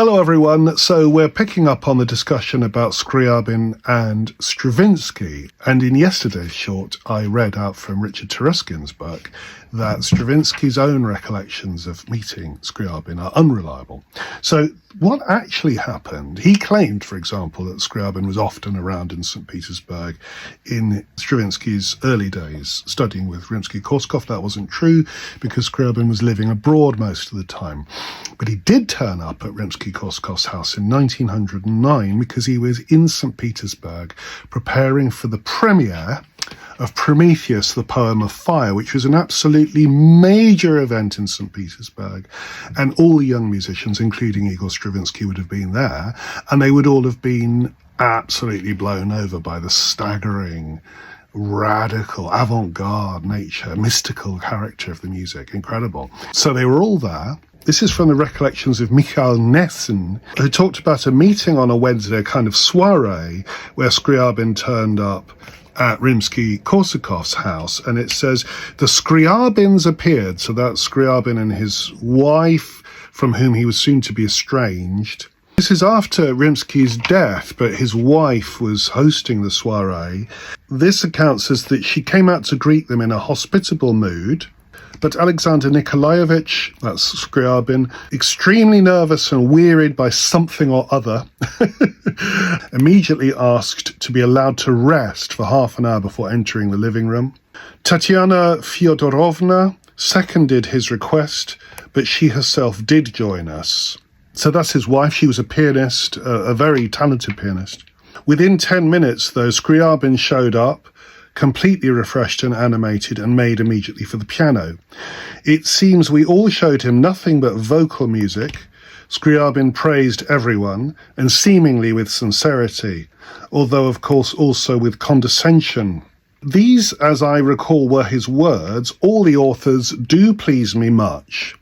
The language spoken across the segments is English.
Hello everyone, so we're picking up on the discussion about Scriabin and Stravinsky, and in yesterday's short I read out from Richard Taruskin's book that Stravinsky's own recollections of meeting Scriabin are unreliable. So what actually happened, he claimed, for example, that Scriabin was often around in St. Petersburg in Stravinsky's early days, studying with Rimsky-Korsakov. That wasn't true because Scriabin was living abroad most of the time. But he did turn up at Rimsky-Korsakov's house in 1909 because he was in St. Petersburg preparing for the premiere of Prometheus, the Poem of Fire, which was an absolutely major event in St. Petersburg. And all the young musicians, including Igor Stravinsky, would have been there. And they would all have been absolutely blown over by the staggering, radical, avant-garde nature, mystical character of the music. Incredible. So they were all there. This is from the recollections of Michael Nessen, who talked about a meeting on a Wednesday, a kind of soiree, where Scriabin turned up at Rimsky-Korsakov's house, and it says, the Scriabins appeared, so that's Scriabin and his wife, from whom he was soon to be estranged. This is after Rimsky's death, but his wife was hosting the soiree. This account says that she came out to greet them in a hospitable mood, but Alexander Nikolaevich, that's Scriabin, extremely nervous and wearied by something or other, immediately asked to be allowed to rest for half an hour before entering the living room. Tatiana Fyodorovna seconded his request, but she herself did join us. So that's his wife. She was a pianist, a very talented pianist. Within 10 minutes, though, Scriabin showed up, completely refreshed and animated, and made immediately for the piano. It seems we all showed him nothing but vocal music. Scriabin praised everyone, and seemingly with sincerity, although of course also with condescension. These, as I recall, were his words: all the authors do please me much.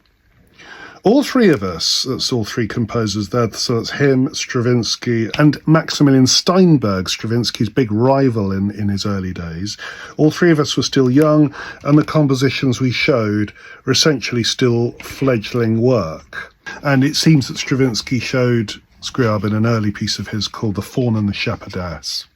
All three of us, that's all three composers there, so that's him, Stravinsky, and Maximilian Steinberg, Stravinsky's big rival in his early days. All three of us were still young, and the compositions we showed were essentially still fledgling work. And it seems that Stravinsky showed Scriabin an early piece of his called The Faun and the Shepherdess.